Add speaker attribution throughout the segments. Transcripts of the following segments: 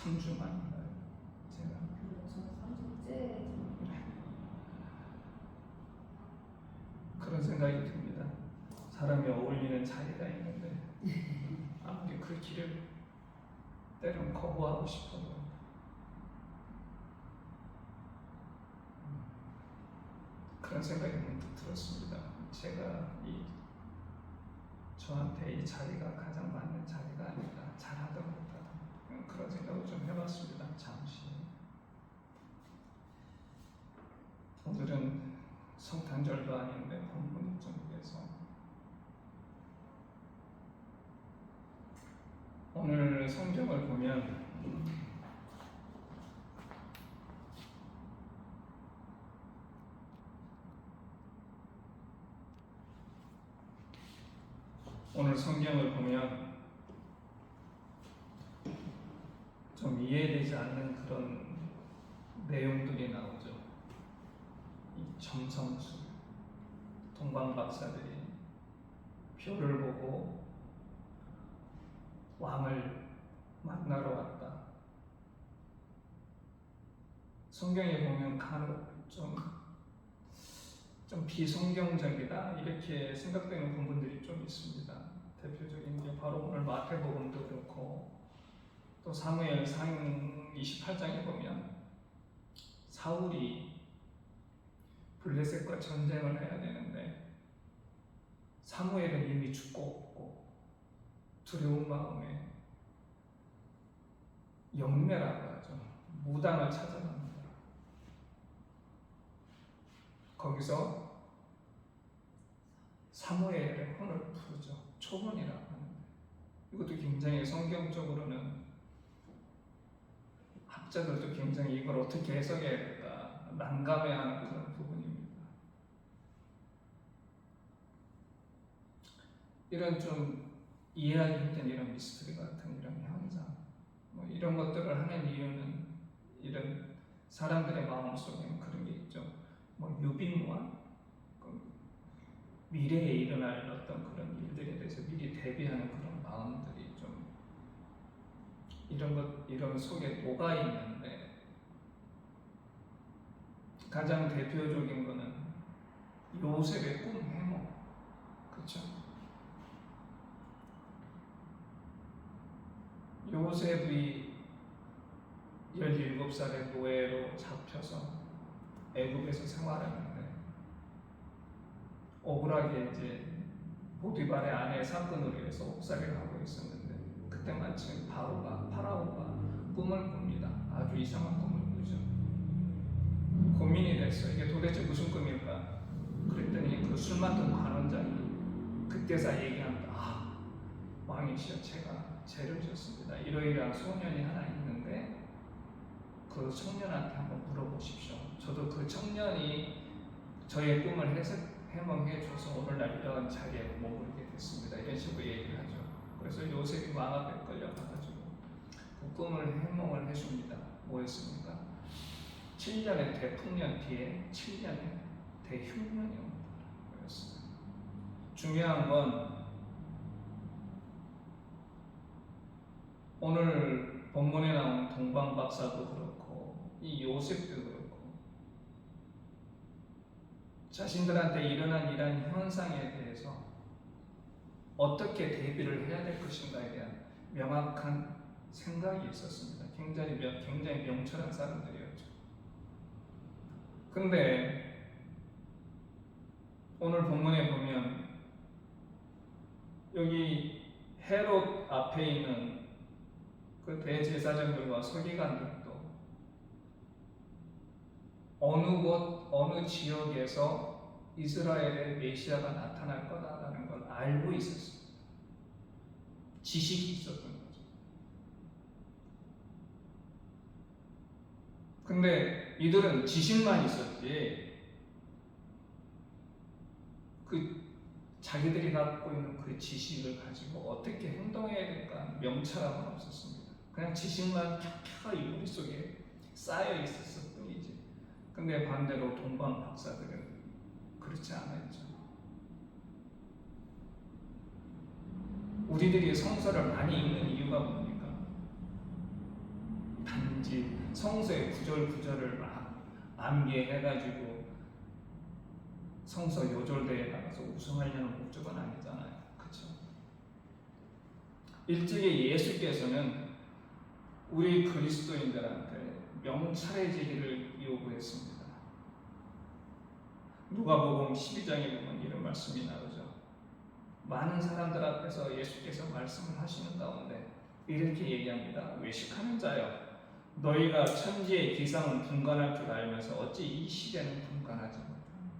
Speaker 1: 3주 만인가요? 제가
Speaker 2: 그렇죠. 3주째.
Speaker 1: 그런 생각이 듭니다. 사람이 어울리는 자리가 있는데 아무리 그 길을 때론 거부하고 싶어도 그런 생각이 문득 들었습니다. 제가 저한테 이 자리가 가장 맞는 자리가 아니다. 잘하든 못하든 그런 생각을 좀 해봤습니다. 잠시. 오늘은 성탄절도 아닌데 본문 쪽에서 오늘 성경을 보면 좀 이해되지 않는 그런 내용들이 나오죠. 이 점성술, 동방박사들이 표를 보고 왕을 만나러 왔다. 성경에 보면 간혹 좀 비성경적이다 이렇게 생각되는 부분들이 좀 있습니다. 대표적인 게 바로 오늘 마태복음도 그렇고 또 사무엘 상 28장에 보면 사울이 블레셋과 전쟁을 해야 되는데 사무엘은 이미 죽고 없고 두려운 마음에 영매라고 하죠. 무당을 찾아갑니다. 거기서 사무엘의 혼을 부르죠. 초혼이라고 하는데 이것도 굉장히 성경적으로는 학자들도 굉장히 이걸 어떻게 해석해야 될까 난감해하는 그런 부분입니다. 이런 좀 이해하기 힘든 이런 미스터리 같은 이런 현상, 이런 것들을 하는 이유는 이런 사람들의 마음 속에는 그런 게 있죠. 유비무환, 미래에 일어날 어떤 그런 일들에 대해서 미리 대비하는 그런 마음들이 좀 이런 속에 녹아 있는데 가장 대표적인 거는 요셉의 꿈 해몽, 그렇죠? 요셉이 17살의 노예로 잡혀서 애굽에서 생활하는데 억울하게 이제 보디발의 아내 사건으로 인해서 옥살이를 하고 있었는데 그때 마침 파라오가 꿈을 꿉니다. 아주 이상한 꿈을 꾸죠. 고민이 됐어요. 이게 도대체 무슨 꿈일까? 그랬더니 그 술 맡은 관원장이 그때서 얘기합니다. 왕이시여, 제가 죄를 졌습니다. 이러이러한 소년이 하나 있는데 그 청년한테 한번 물어보십시오. 저도 그 청년이 저의 꿈을 해몽해줘서 오늘날 이런 자리에 머무르게 됐습니다. 이런 식으로 얘기를 하죠. 그래서 요셉이 왕 앞에 끌려가가지고 그 꿈을 해몽을 해줍니다. 뭐였습니까? 7년의 대풍년 뒤에 7년의 대흉년이 옵니다. 그랬습니다. 중요한 건 오늘 본문에 나온 동방박사도 그렇고 이 요셉도 그렇고 자신들한테 일어난 이러한 현상에 대해서 어떻게 대비를 해야 될 것인가에 대한 명확한 생각이 있었습니다. 굉장히 명철한 사람들이었죠. 근데 오늘 본문에 보면 여기 헤롯 앞에 있는 그 대제사장들과 서기관들도 어느 지역에서 이스라엘의 메시아가 나타날 거다라는 걸 알고 있었습니다. 지식이 있었던 거죠. 근데 이들은 지식만 있었지 자기들이 갖고 있는 그 지식을 가지고 어떻게 행동해야 될까 명철함은 없었습니다. 그냥 지식만 켜켜이 머릿속에 쌓여 있었을 뿐이지. 근데 반대로 동방 박사들은 그렇지 않았죠. 우리들이 성서를 많이 읽는 이유가 뭡니까? 성서의 구절구절을 막 암기해가지고 성서 요절대에 나가서 우승하려는 목적은 아니잖아요. 그렇죠? 일찍이 예수께서는 우리 그리스도인들한테 명철해지기를 요구했습니다. 누가복음 12장에 보면 이런 말씀이 나오죠. 많은 사람들 앞에서 예수께서 말씀을 하시는 가운데 이렇게 얘기합니다. 외식하는 자여, 너희가 천지의 기상은 분간할 줄 알면서 어찌 이 시대는 분간하지 못하느냐.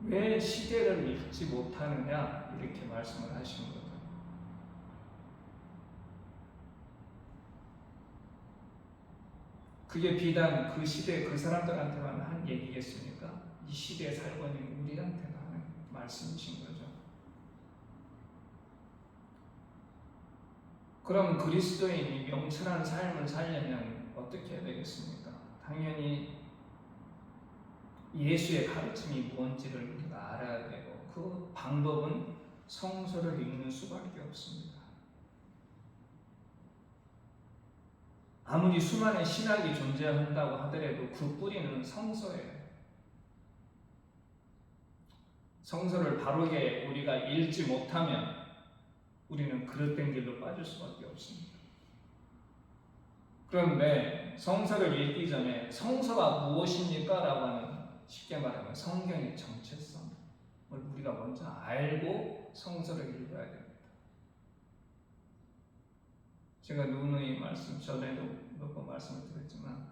Speaker 1: 왜 시대를 읽지 못하느냐 이렇게 말씀을 하시는 거죠. 그게 비단 그 시대 그 사람들한테만 한 얘기겠습니까? 이 시대에 살고 있는 우리한테도 하는 말씀이신 거죠. 그럼 그리스도인이 명철한 삶을 살려면 어떻게 해야 되겠습니까? 당연히 예수의 가르침이 뭔지를 우리가 알아야 되고 그 방법은 성서를 읽는 수밖에 없습니다. 아무리 수많은 신학이 존재한다고 하더라도 그 뿌리는 성서예요. 성서를 바르게 우리가 읽지 못하면 우리는 그릇된 길로 빠질 수밖에 없습니다. 그런데 성서를 읽기 전에 성서가 무엇입니까? 라고 하는, 쉽게 말하면 성경의 정체성을 우리가 먼저 알고 성서를 읽어야 됩니다. 제가 누누이 전에도 몇 번 말씀을 드렸지만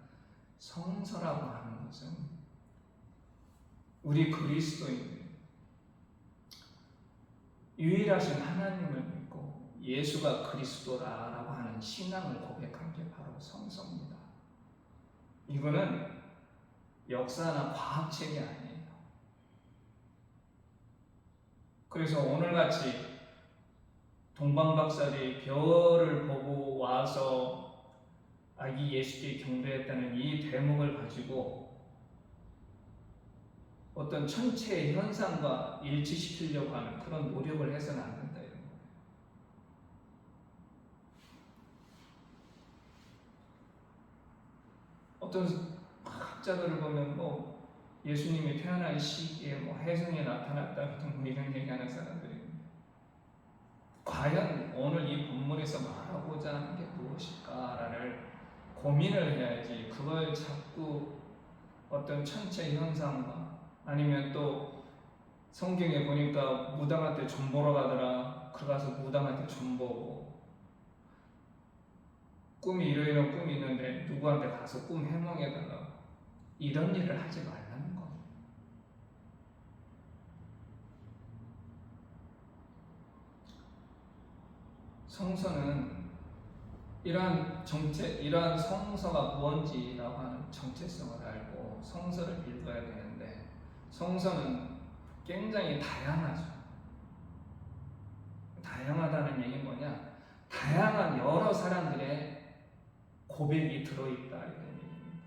Speaker 1: 성서라고 하는 것은 우리 그리스도인들 유일하신 하나님을 믿고 예수가 그리스도라라고 하는 신앙을 고백한 게 바로 성서입니다. 이거는 역사나 과학책이 아니에요. 그래서 오늘같이 동방박사들이 별을 보고 와서 아기 예수께 경배했다는 이 대목을 가지고 어떤 천체의 현상과 일치시키려고 하는 그런 노력을 해서는 안 된다 이런 거예요. 어떤 학자들을 보면 뭐 예수님이 태어난 시기에 뭐 혜성이 나타났다 뭐 이런 얘기하는 사람들이 과연 오늘 이 본문에서 말하고자 하는 게 무엇일까를 고민을 해야지 그걸 자꾸 어떤 천체 현상과 아니면 또 성경에 보니까 무당한테 좀 보러 가더라. 그가서 무당한테 좀 보고 꿈이 이런 꿈이 있는데 누구한테 가서 꿈 해몽해달라고 이런 일을 하지 말라는 겁니다. 성서는 이러한 성서가 무엇인지라고 하는 정체성을 알고 성서를 읽어야 되는데 성서는 굉장히 다양하죠. 다양하다는 얘기는 뭐냐? 다양한 여러 사람들의 고백이 들어있다 이런 얘기입니다.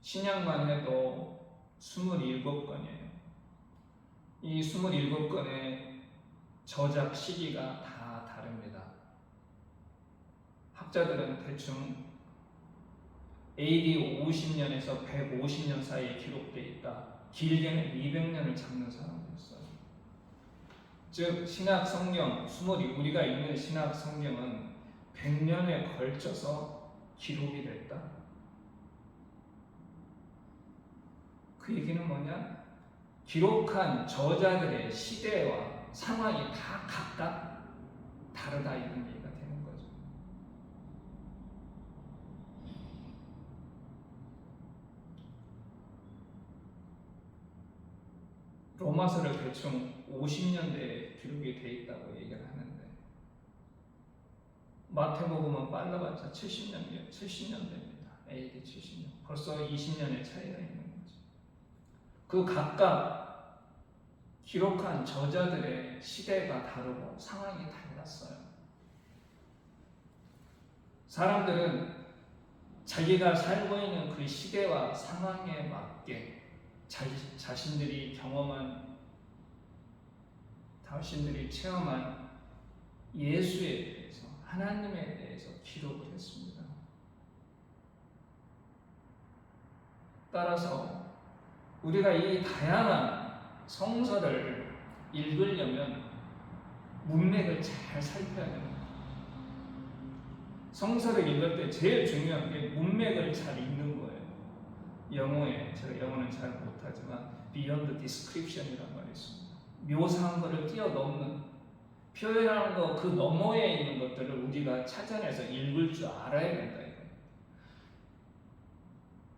Speaker 1: 신약만 해도 27권이에요. 이 27권의 저작 시기가 다 다릅니다. 학자들은 대충 AD 50년에서 150년 사이에 기록되어 있다. 길게는 200년을 잡는 사람도 있어요. 즉 신약 성경 우리가 읽는 신약 성경은 100년에 걸쳐서 기록이 됐다. 그 얘기는 뭐냐? 기록한 저자들의 시대와 상황이 다 각각 다르다 이런 얘기가 되는 거죠. 로마서를 대충 50년대에 기록이 돼 있다고 얘기를 하는데 마태복음은 빨라봤자 70년대입니다. AD 70년. 벌써 20년의 차이가 있는 거죠. 그 각각 기록한 저자들의 시대가 다르고 상황이 달랐어요. 사람들은 자기가 살고 있는 그 시대와 상황에 맞게 자신들이 경험한 자신들이 체험한 예수에 대해서, 하나님에 대해서 기록을 했습니다. 따라서 우리가 이 다양한 성서를 읽으려면 문맥을 잘 살펴야 됩니다. 성서를 읽을 때 제일 중요한 게 문맥을 잘 읽는 거예요. 제가 영어는 잘 못하지만 beyond description이라는 말이 있습니다. 묘사한 것을 뛰어넘는, 표현한 것 그 너머에 있는 것들을 우리가 찾아내서 읽을 줄 알아야 된다.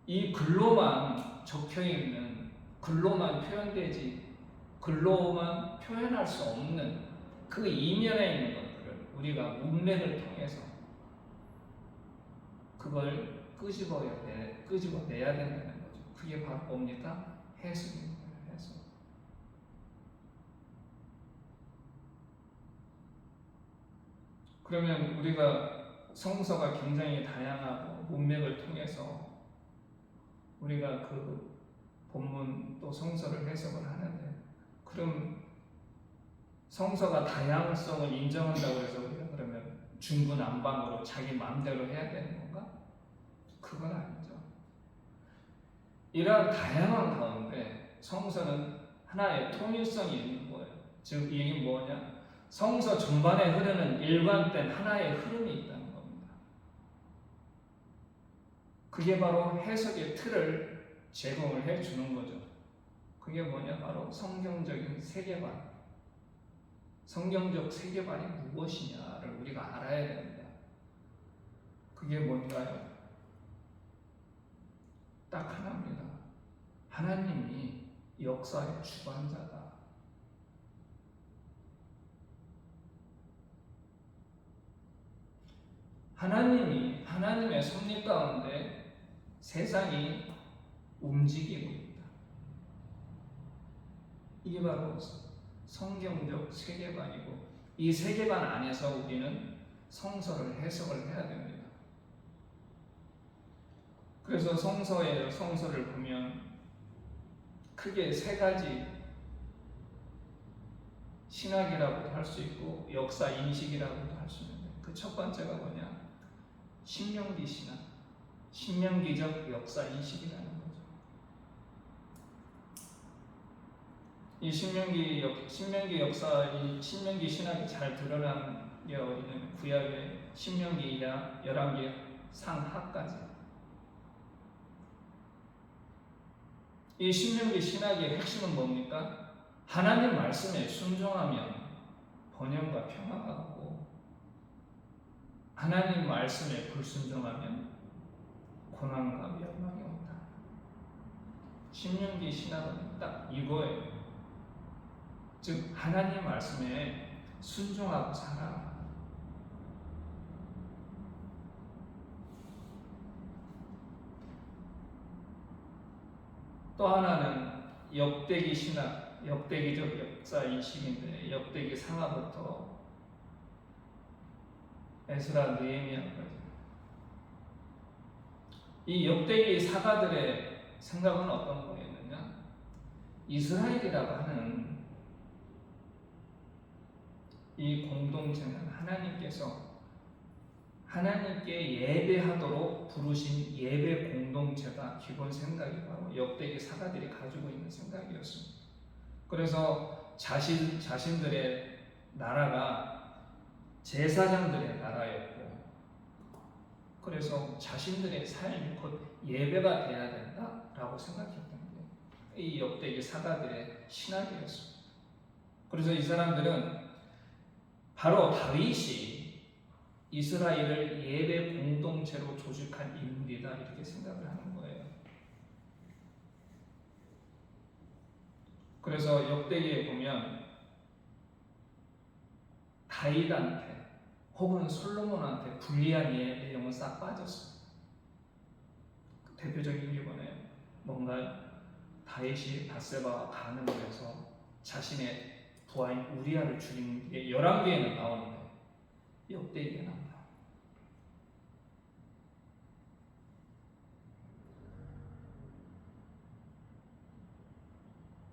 Speaker 1: 이 글로만 적혀 있는, 글로만 표현되지, 글로만 표현할 수 없는 그 이면에 있는 것들을 우리가 문맥을 통해서 그걸 끄집어내야 된다는 거죠. 그게 바로 뭡니까? 해석입니다. 해석. 그러면 우리가 성서가 굉장히 다양하고 문맥을 통해서 우리가 그 본문 또 성서를 해석을 하는데, 그럼 성서가 다양성을 인정한다고 해서 우리가 그러면 중구난방으로 자기 마음대로 해야 되는 건가? 그건 아니죠. 이러한 다양한 가운데 성서는 하나의 통일성이 있는 거예요. 즉 이 얘기는 뭐냐? 성서 전반에 흐르는 일관된 하나의 흐름이 있다는 겁니다. 그게 바로 해석의 틀을 제공을 해주는 거죠. 그게 뭐냐? 바로 성경적인 세계관. 성경적 세계관이 무엇이냐를 우리가 알아야 됩니다. 그게 뭔가요? 딱 하나입니다. 하나님이 역사의 주관자다. 하나님이, 하나님의 섭리 가운데 세상이 움직이고 있다. 이게 바로 성경적 세계관이고, 이 세계관 안에서 우리는 성서를 해석을 해야 됩니다. 그래서 성서를 보면 크게 세 가지 신학이라고도 할 수 있고 역사 인식이라고도 할 수 있는데, 그 첫 번째가 뭐냐? 신명기 신학, 신명기적 역사 인식이라는 거죠. 이 신명기 신학이 잘 드러난 게 어디냐면 구약의 신명기 이하 11개 상하까지. 이 신명기 신학의 핵심은 뭡니까? 하나님 말씀에 순종하면 번영과 평화가 오고, 하나님 말씀에 불순종하면 고난과 멸망이 온다. 신명기 신학은 딱 이거예요. 즉 하나님 말씀에 순종하고 살아. 또 하나는 역대기 신학, 역대기적 역사 인식인데, 역대기 상하부터 에스라, 느헤미야까지 이 역대기 사가들의 생각은 어떤 거였느냐? 이스라엘이라고 하는 이 공동체는 하나님께 예배하도록 부르신 예배 공동체가 기본 생각이 바로 역대기 사가들이 가지고 있는 생각이었습니다. 그래서 자신들의 나라가 제사장들의 나라였고, 그래서 자신들의 삶이 곧 예배가 돼야 된다라고 생각했던 게 이 역대기 사가들의 신학이었습니다. 그래서 이 사람들은 바로 다윗이 이스라엘을 예배 공동체로 조직한 인물이다, 이렇게 생각을 하는 거예요. 그래서 역대기에 보면 다윗한테 혹은 솔로몬한테 불리한 내용은 싹 빠졌어요. 대표적인 게 뭐냐면 뭔가 다윗이 밧세바와 간음을 해서 자신의 부하인 우리아를 죽인 게 열왕기에는 나오는데 역대기에 나옵니다.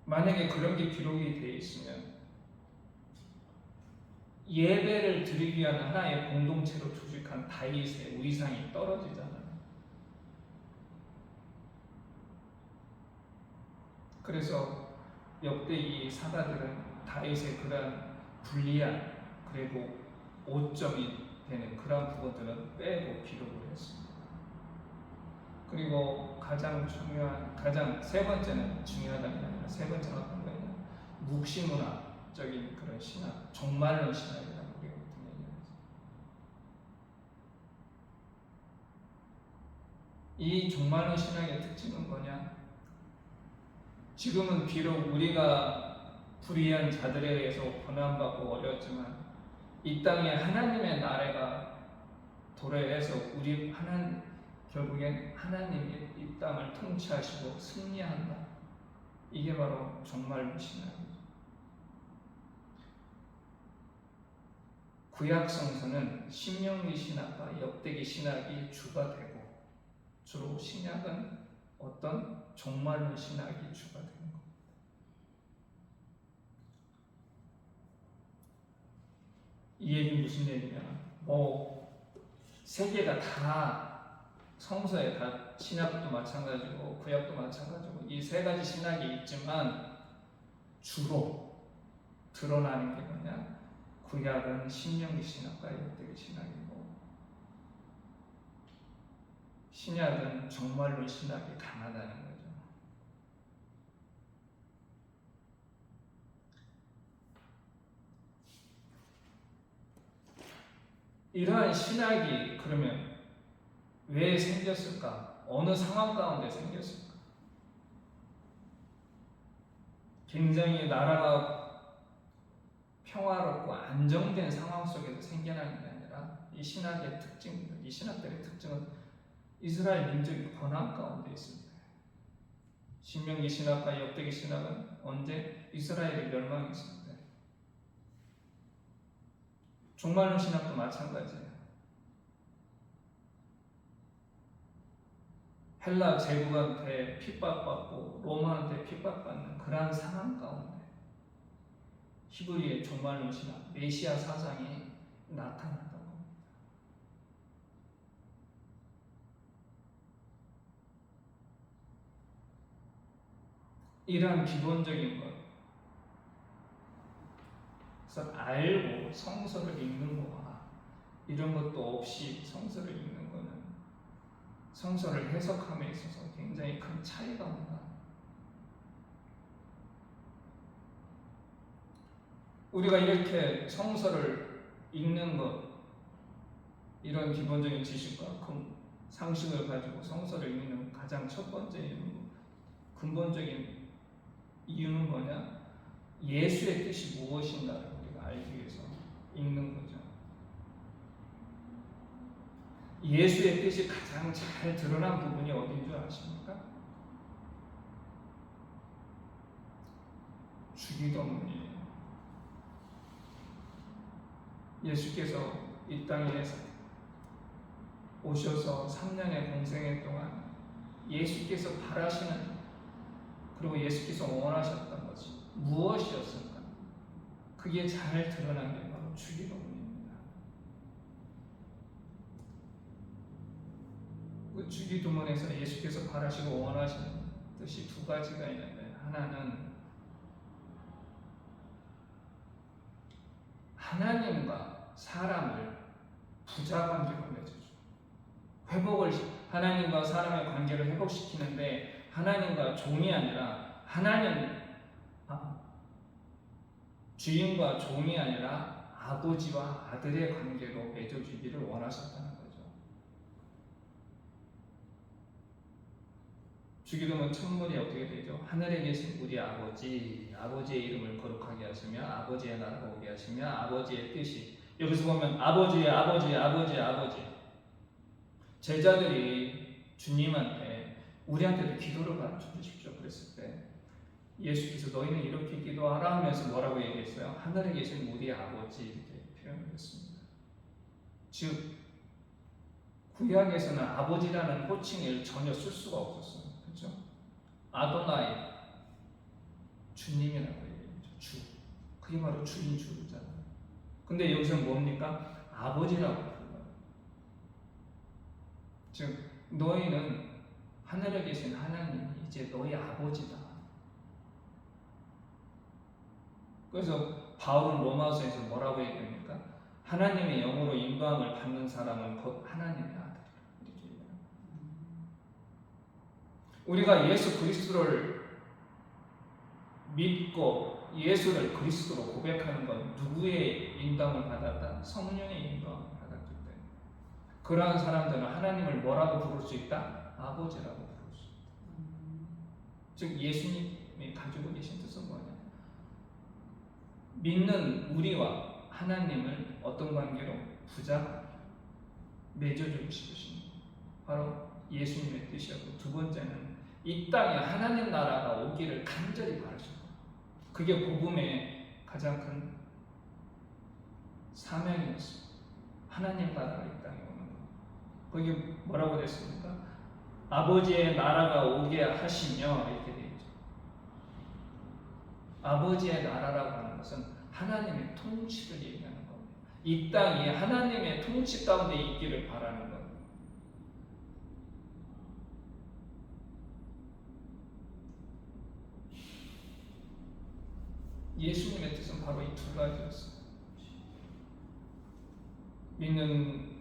Speaker 1: 만약에 그런 게 기록이 되어 있으면 예배를 드리기 위한 하나의 공동체로 조직한 다윗의 위상이 떨어지잖아요. 그래서 역대기 사가들은 다윗의 그러한 불리한 그리고 오점이 되는 그러한 부분들은 빼고 기록을 했습니다. 그리고 가장 중요한, 가장 세 번째는 중요하다는 게 아니라 세 번째는 어떤 거냐? 묵시문화적인 그런 신학, 종말론 신학이라고 우리가 보통 얘기하죠. 이 종말론 신학의 특징은 뭐냐? 지금은 비록 우리가 불의한 자들에 의해서 고난받고 어려웠지만 이 땅에 하나님의 나라가 도래해서 우리 결국엔 하나님이 이 땅을 통치하시고 승리한다. 이게 바로 종말론 신학이죠. 구약 성서는 신명기 신학과 역대기 신학이 주가 되고 주로 신약은 어떤 종말론 신학이 주가 되는 겁니다. 이 얘기는 무슨 얘기냐? 세계가 다 성서에 다 신약도 마찬가지고 구약도 마찬가지고 이 세 가지 신학이 있지만 주로 드러나는 게 뭐냐? 구약은 신명기 신학과 역대기 신학이고 신약은 종말론 신학이 강하다는 거죠. 이러한 신학이 그러면 왜 생겼을까? 어느 상황 가운데 생겼을까? 굉장히 나라가 평화롭고 안정된 상황 속에서 생겨나는 게 아니라 이 신학의 특징입니다. 이 신학들의 특징은 이스라엘 민족이 고난 가운데 있습니다. 신명기 신학과 역대기 신학은 언제 이스라엘이 멸망했습니다. 종말론 신학도 마찬가지예요. 헬라 제국한테 핍박받고 로마한테 핍박받는 그러한 상황 가운데 히브리의 종말론 신학, 메시아 사상이 나타났던 겁니다. 이러한 기본적인 것, 그래서 알고 성서를 읽는 거와 이런 것도 없이 성서를 읽는 거는 성서를 해석함에 있어서 굉장히 큰 차이가 온다. 우리가 이렇게 성서를 읽는 것, 이런 기본적인 지식과 상식을 가지고 성서를 읽는 가장 첫 번째 근본적인 이유는 뭐냐? 예수의 뜻이 무엇인가를 우리가 알기 위해서 읽는 거죠. 예수의 뜻이 가장 잘 드러난 부분이 어딘 줄 아십니까? 주기도문이에요. 예수께서 이 땅에 오셔서 3년의 공생애 동안 예수께서 바라시는 그리고 예수께서 원하셨던 것이 무엇이었을까? 그게 잘 드러난 게 바로 주기도문입니다. 그 주기도문에서 예수께서 바라시고 원하시는 뜻이 두 가지가 있는데 하나는 하나님과 사람을 부자 관계로 맺어줘. 하나님과 사람의 관계를 회복시키는데 하나님과 종이 아니라 주인과 종이 아니라 아버지와 아들의 관계로 맺어주기를 원하셨다는 거죠. 주기도문 첫문이 어떻게 되죠? 하늘에 계신 우리 아버지의 이름을 거룩하게 하시며 아버지의 나라가 오게 하시며 아버지의 뜻이, 여기서 보면 아버지 제자들이 주님한테 우리한테도 기도를 가르쳐 주십시오 그랬을 때 예수께서 너희는 이렇게 기도하라 하면서 뭐라고 얘기했어요? 하늘에 계신 우리 아버지 이렇게 표현을 했습니다. 즉 구약에서는 아버지라는 호칭을 전혀 쓸 수가 없었어요. 그렇죠? 아도나이, 주님이라고 얘기했죠. 주. 그게 바로 주인 주잖아요. 근데 여기서 뭡니까? 아버지라고 불러요. 즉 너희는 하늘에 계신 하나님이 이제 너희 아버지다. 그래서 바울은 로마서에서 뭐라고 얘기합니까? 하나님의 영으로 인도함을 받는 사람은 곧 하나님의 아들이라 이렇게 얘기합니다. 우리가 예수 그리스도를 믿고 예수를 그리스도로 고백하는 건 누구의 인도함을 받았다? 성령의 인도함을 받았기 때문에 그러한 사람들은 하나님을 뭐라고 부를 수 있다? 아버지라고 부를 수 있다. 즉 예수님이 가지고 계신 뜻은 뭐냐? 믿는 우리와 하나님을 어떤 관계로? 부자 맺어주고 싶으신 바로 예수님의 뜻이었고, 두 번째는 이 땅에 하나님 나라가 오기를 간절히 바라셨고, 그게 복음의 가장 큰 사명이었습니다. 하나님 나라가 이 땅에 오는 것. 거기 뭐라고 됐습니까? 아버지의 나라가 오게 하시며 이렇게 되어 있죠. 아버지의 나라라고 하는 것은 하나님의 통치를 얘기하는 겁니다. 이 땅이 하나님의 통치 가운데 있기를 바라는 겁니다. 예수님의 뜻은 바로 이 두 가지였어요. 믿는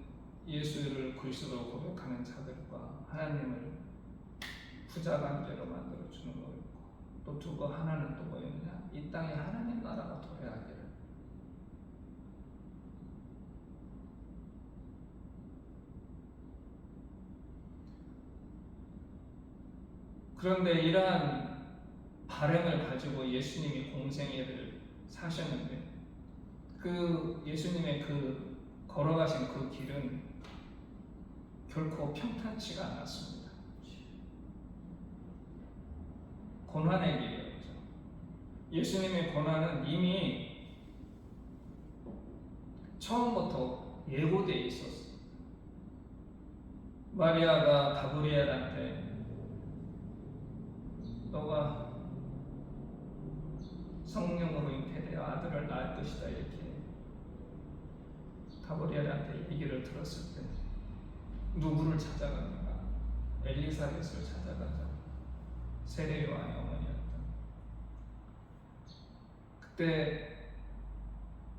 Speaker 1: 예수를 그리스도로 고백하는 자들과 하나님을 부자 관계로 만들어 주는 거였고, 또 두고 하나는 또 뭐였느냐? 이 땅에 하나님 나라가 도래하기를. 그런데 이러한 바램을 가지고 예수님이 공생애를 사셨는데, 그 예수님의 그 걸어가신 그 길은 결코 평탄치가 않았습니다. 고난의 길이었죠. 예수님의 고난은 이미 처음부터 예고되어 있었어요. 마리아가 가브리엘한테 너가 성령으로 잉태되어 아들을 낳을 것이다 이렇게 가브리엘한테 얘기를 들었을 때 누구를 찾아갑니까? 엘리사벳을 찾아가자. 세례 요한의 어머니였다. 그때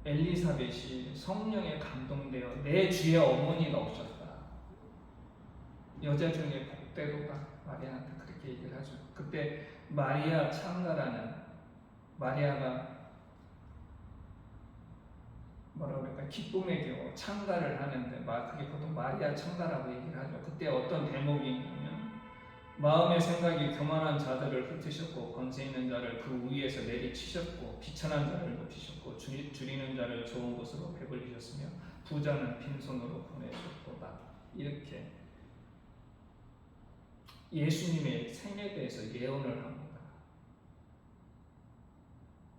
Speaker 1: 엘리사벳이 성령에 감동되어 내 주의 어머니가 오셨다. 여자 중에 복되도다. 마리아한테 그렇게 얘기를 하죠. 그때 마리아 창가라는, 마리아가 뭐라고 그럴까, 기쁨의 교 창가를 하는데 그게 보통 마리아 창가라고 얘기를 하죠. 그때 어떤 대목이 있냐면 마음의 생각이 교만한 자들을 흩으셨고 권세 있는 자를 그 위에서 내리치셨고 비천한 자를 높이셨고 줄이는 자를 좋은 곳으로 배불리셨으며 부자는 빈손으로 보내셨도다. 이렇게 예수님의 생에 대해서 예언을 합니다.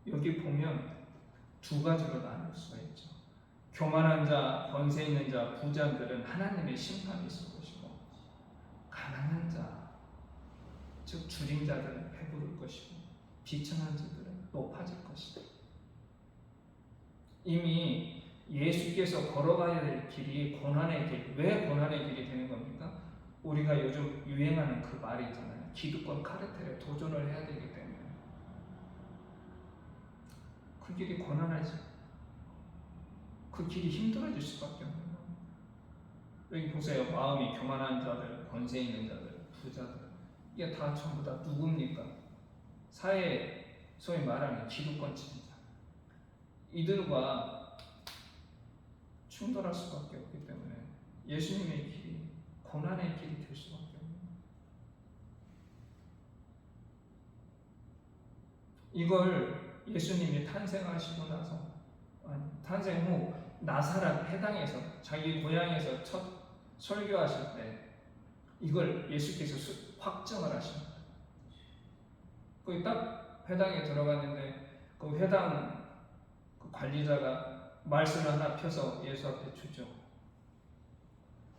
Speaker 1: 여기 보면 두 가지로 나눌 수가 있죠. 교만한 자, 권세 있는 자, 부자들은 하나님의 심판이 있을 것이고, 가난한 자, 즉 줄인 자들은 배부를 것이고, 비천한 자들은 높아질 것이다. 이미 예수께서 걸어가야 될 길이 고난의 길. 왜 고난의 길이 되는 겁니까? 우리가 요즘 유행하는 그 말이 있잖아요. 기득권 카르텔에 도전을 해야 되기 때문에. 그 길이 고난하지. 그 길이 힘들어질 수밖에 없는 거예요. 여기 보세요. 마음이 교만한 자들, 권세 있는 자들, 부자들. 이게 다 전부 다 누굽니까? 사회 소위 말하는 기득권층이자. 이들과 충돌할 수밖에 없기 때문에 예수님의 길이 고난의 길이 될 수밖에 없는 거예요. 이걸 예수님이 탄생하시고 나서, 탄생 후 나사렛 회당에서 자기 고향에서 첫 설교하실 때 이걸 예수께서 확정을 하십니다. 거기 딱 회당에 들어갔는데 그 회당 그 관리자가 말씀을 하나 펴서 예수 앞에 주죠.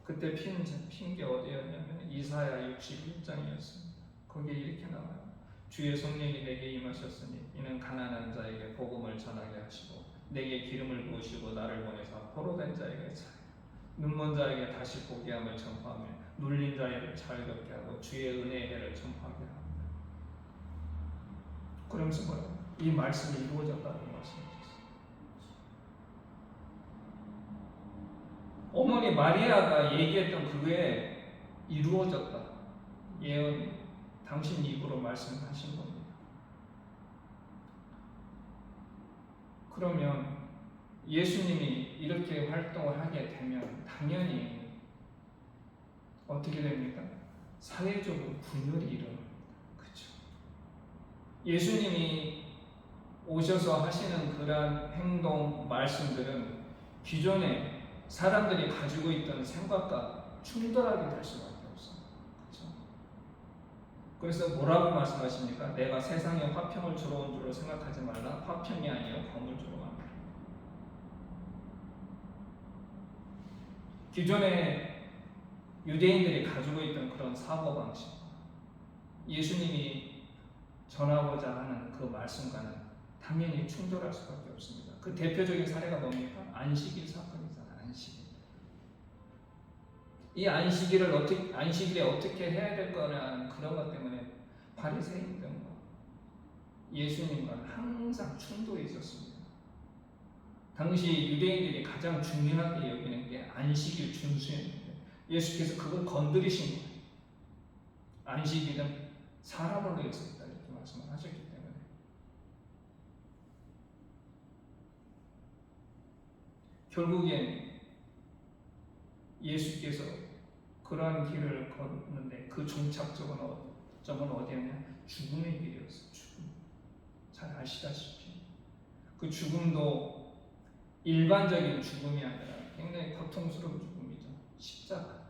Speaker 1: 그때 핀 게 어디였냐면 이사야 61장이었습니다. 거기에 이렇게 나와요. 주의 성령이 내게 임하셨으니 이는 가난한 자에게 복음을 전하게 하시고 내게 기름을 부으시고 나를 보내사 포로된 자에게 차려 눈먼 자에게 다시 보게 함을 전파하며 눌린 자에게 자유롭게 하고 주의 은혜의 해를 전파하게 합니다. 그러면서 뭐예요? 이 말씀이 이루어졌다고 말씀하셨어요. 어머니 마리아가 얘기했던 그게 이루어졌다. 예언이 당신 입으로 말씀하신 겁니다. 그러면 예수님이 이렇게 활동을 하게 되면 당연히 어떻게 됩니까? 사회적으로 분열이 일어납니다. 그렇죠? 예수님이 오셔서 하시는 그러한 행동, 말씀들은 기존에 사람들이 가지고 있던 생각과 충돌하게 될 수밖에 없어요. 그렇죠? 그래서 뭐라고 말씀하십니까? 내가 세상에 화평을 주러 온 줄로 생각하지 말라. 화평이 아니라 검을 주러 갑니다. 기존에 유대인들이 가지고 있던 그런 사고방식, 예수님이 전하고자 하는 그 말씀과는 당연히 충돌할 수밖에 없습니다. 그 대표적인 사례가 뭡니까? 안식일 사건이잖아요. 안식일. 이 안식일에 어떻게 해야 될 거냐는 그런 것 때문에 바리새인들과 예수님과 항상 충돌이 있었습니다. 당시 유대인들이 가장 중요하게 여기는 게 안식일 준수였는데 예수께서 그걸 건드리신 거예요. 안식일은 사람을 위해서 있다 이렇게 말씀을 하셨기 때문에 결국엔 예수께서 그러한 길을 걷는데 그 종착점은 어디였냐? 죽음의 길이었어요. 죽음. 잘 아시다시피 그 죽음도 일반적인 죽음이 아니라 굉장히 고통스러운 죽음이죠. 십자가.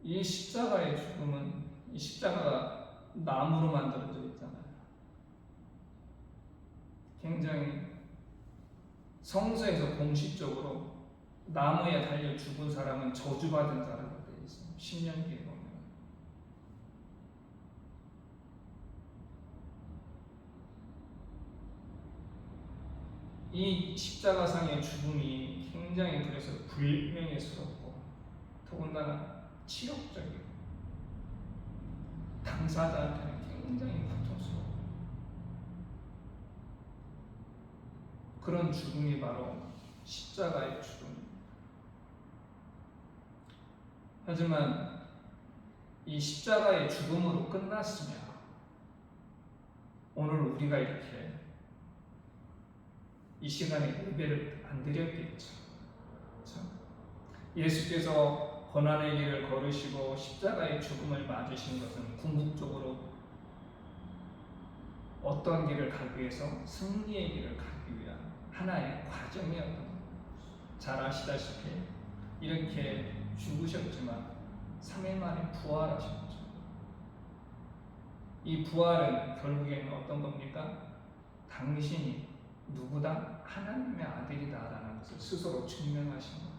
Speaker 1: 이 십자가의 죽음은 이 십자가가 나무로 만들어져 있잖아요. 굉장히 성서에서 공식적으로 나무에 달려 죽은 사람은 저주받은 자라고 되어 있어요. 신명기에 보면. 이 십자가상의 죽음이 굉장히 그래서 불명예스럽고 더군다나 치욕적이고 당사자한테는 굉장히 고통스러워. 그런 죽음이 바로 십자가의 죽음. 하지만 이 십자가의 죽음으로 끝났으면 오늘 우리가 이렇게 이 시간에 예배를 안 드렸겠죠. 그렇죠? 예수께서 고난의 길을 걸으시고 십자가의 죽음을 맞으신 것은 궁극적으로 어떤 길을 가기 위해서 승리의 길을 가기 위한 하나의 과정이었던 겁니다. 잘 아시다시피 이렇게 죽으셨지만 3일 만에 부활하셨죠. 이 부활은 결국에는 어떤 겁니까? 당신이 누구다? 하나님의 아들이다라는 것을 스스로 증명하신 겁니다.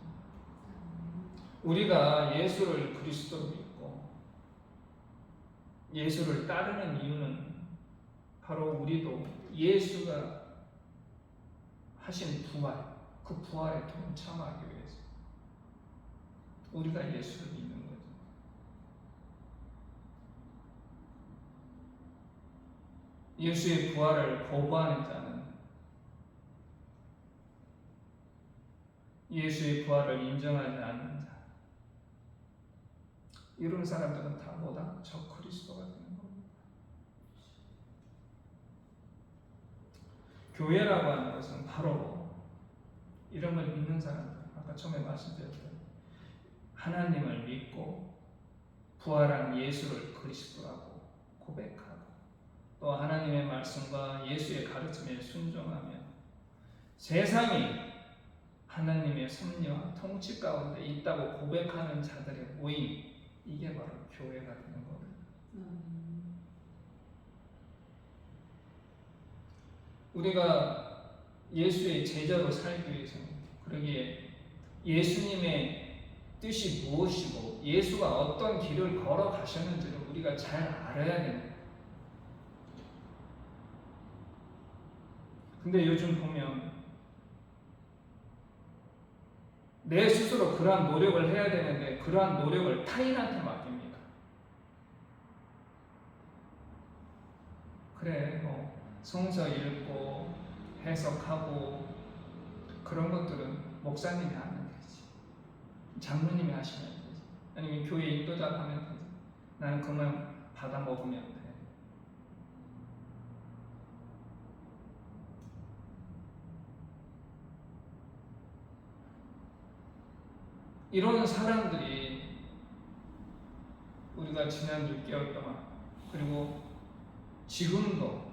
Speaker 1: 우리가 예수를 그리스도로 믿고 예수를 따르는 이유는 바로 우리도 예수가 하신 부활, 그 부활에 동참하기 위해서 우리가 예수를 믿는 거죠. 예수의 부활을 거부하는 자는 예수의 부활을 인정하지 않는 자, 이런 사람들은 다 뭐다? 저 그리스도가 되는 겁니다. 교회라고 하는 것은 바로 이런 걸 믿는 사람들, 아까 처음에 말씀드렸던 하나님을 믿고 부활한 예수를 그리스도라고 고백하고 또 하나님의 말씀과 예수의 가르침에 순종하며 세상이 하나님의 섭리와 통치 가운데 있다고 고백하는 자들의 모임, 이게 바로 교회가 되는 겁니다. 우리가 예수의 제자로 살기 위해서는 그러기에 예수님의 뜻이 무엇이고 예수가 어떤 길을 걸어가셨는지를 우리가 잘 알아야 되는 거예요. 근데 요즘 보면 내 스스로 그러한 노력을 해야 되는데 그러한 노력을 타인한테 맡깁니다. 그래, 뭐 성서 읽고 해석하고 그런 것들은 목사님이 하면 되지. 장로님이 하시면 되지. 아니면 교회 인도자가 하면 되지. 나는 그만 받아 먹으면 돼. 이런 사람들이 우리가 지난 6개월 동안 그리고 지금도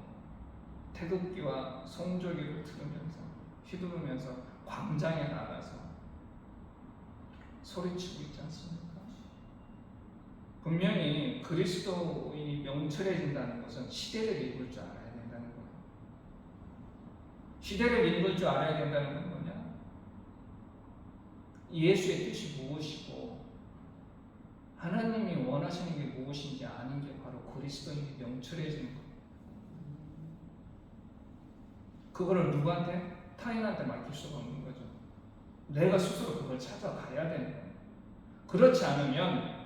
Speaker 1: 태극기와 송조기를 들으면서 휘두르면서 광장에 나가서 소리치고 있지 않습니까? 분명히 그리스도인이 명철해진다는 것은 시대를 읽을 줄 알아야 된다는 거예요. 시대를 읽을 줄 알아야 된다는 건 뭐냐? 예수의 뜻이 무엇이고 하나님이 원하시는 게 무엇인지 아는 게 바로 그리스도인이 명철해지는 거예요. 그거를 누구한테? 타인한테 맡길 수가 없는 거죠. 내가 스스로 그걸 찾아가야 되는 거예요. 그렇지 않으면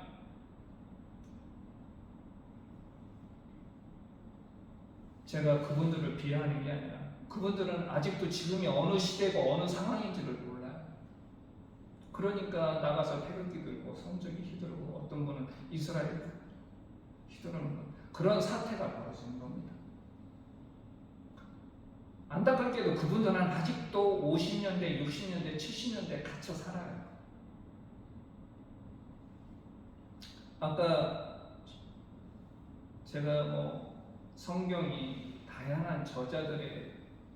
Speaker 1: 제가 그분들을 비하하는 게 아니라 그분들은 아직도 지금이 어느 시대고 어느 상황인지를 몰라요. 그러니까 나가서 태극기 들고 성적이 휘두르고 어떤 분은 이스라엘 휘두르는 것, 그런 사태가 벌어지는 겁니다. 안타깝게도 그분들은 아직도 50년대, 60년대, 70년대에 갇혀 살아요. 아까 제가 성경이 다양한 저자들에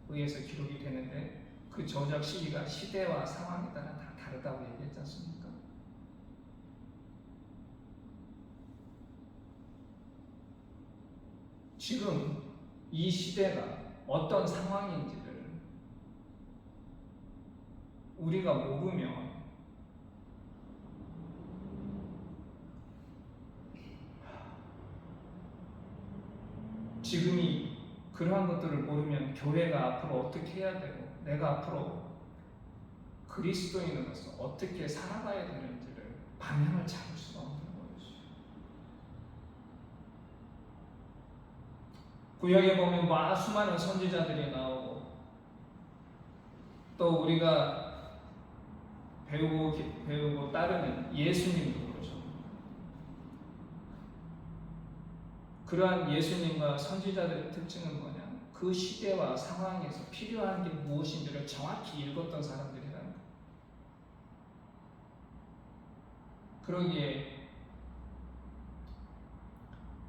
Speaker 1: 의해서 기록이 되는데 그 저작 시기가 시대와 상황에 따라 다 다르다고 얘기했지 않습니까? 지금 이 시대가 어떤 상황인지를 우리가 모르면 지금이 그러한 것들을 모르면 교회가 앞으로 어떻게 해야 되고 내가 앞으로 그리스도인으로서 어떻게 살아가야 되는지를 방향을 잡을 수가 없는 거예요. 구약에 보면 수많은 선지자들이 나오고 또 우리가 배우고 따르는 예수님도 그러죠. 그러한 예수님과 선지자들의 특징은 뭐냐? 그 시대와 상황에서 필요한 게 무엇인지를 정확히 읽었던 사람들이라는 거예요. 그러기에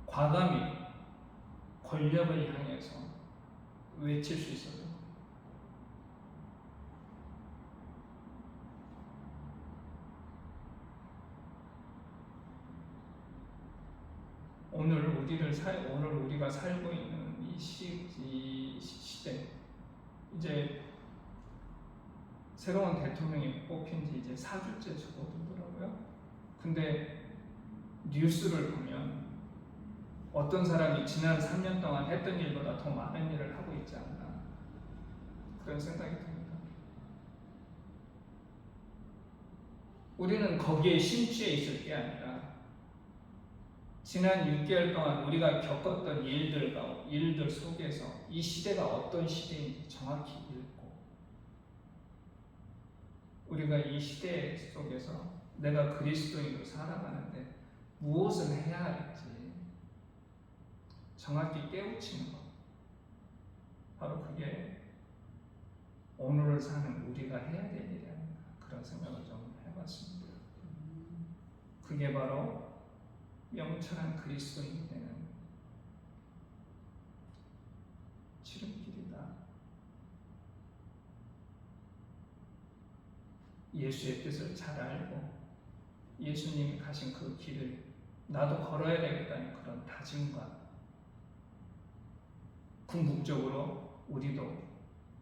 Speaker 1: 과감히 권력을 향해서 외칠 수 있었던 거예요. 오늘 우리가 살고 있는 이 시대, 이제 새로운 대통령이 뽑힌 지 이제 4주째 접어들더라고요. 근데 뉴스를 보면 어떤 사람이 지난 3년 동안 했던 일보다 더 많은 일을 하고 있지 않나 그런 생각이 듭니다. 우리는 거기에 심취해 있을 게 아니라 지난 6개월 동안 우리가 겪었던 일들 속에서 이 시대가 어떤 시대인지 정확히 읽고 우리가 이 시대 속에서 내가 그리스도인으로 살아가는데 무엇을 해야 할지 정확히 깨우치는 것, 바로 그게 오늘을 사는 우리가 해야 될 일이 아닌가 그런 생각을 좀 해봤습니다. 그게 바로 명철한 그리스도인이 되는 지름길이다. 예수의 뜻을 잘 알고 예수님이 가신 그 길을 나도 걸어야 되겠다는 그런 다짐과 궁극적으로 우리도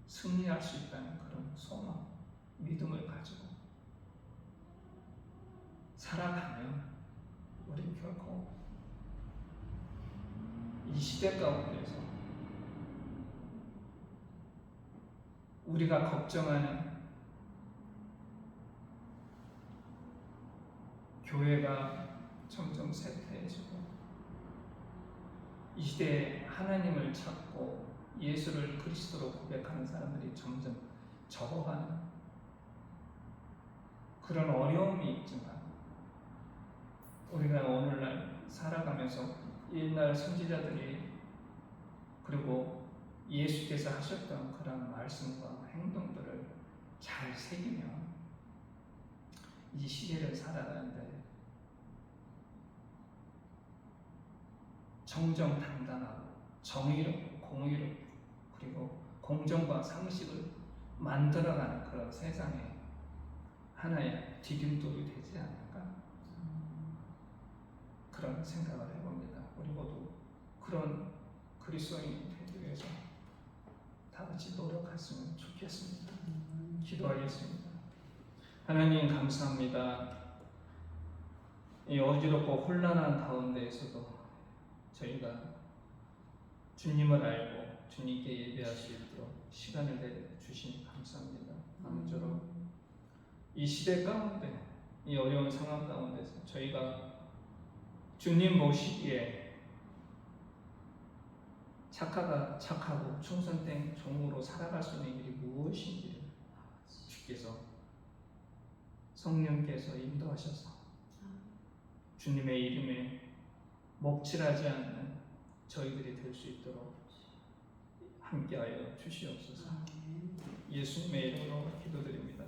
Speaker 1: 승리할 수 있다는 그런 소망, 믿음을 가지고 살아가면 우리는 결코 이 시대 가운데서 우리가 걱정하는 교회가 점점 쇠퇴해지고 이 시대에 하나님을 찾고 예수를 그리스도로 고백하는 사람들이 점점 적어가는 그런 어려움이 있지만 우리가 오늘날 살아가면서 옛날 선지자들이 그리고 예수께서 하셨던 그런 말씀과 행동들을 잘 새기며 이 시대를 살아가는데 정정당당하고 정의롭고 공의롭고 그리고 공정과 상식을 만들어가는 그런 세상에 하나의 디딤돌이 되지 않을까 그런 생각을 해봅니다. 우리 모두 그런 그리스도인이 되기 위해서 다 같이 노력했으면 좋겠습니다. 기도하겠습니다. 하나님 감사합니다. 이 어지럽고 혼란한 가운데에서도 저희가 주님을 알고 주님께 예배할 수 있도록 시간을 내주시니 감사합니다. 아무쪼록 이 시대 가운데 이 어려운 상황 가운데서 저희가 주님 모시기에 착하고 충성된 종으로 살아갈 수 있는 일이 무엇인지 주께서 성령께서 인도하셔서 주님의 이름에 먹칠하지 않는 저희들이 될 수 있도록 함께하여 주시옵소서. 예수님의 이름으로 기도드립니다.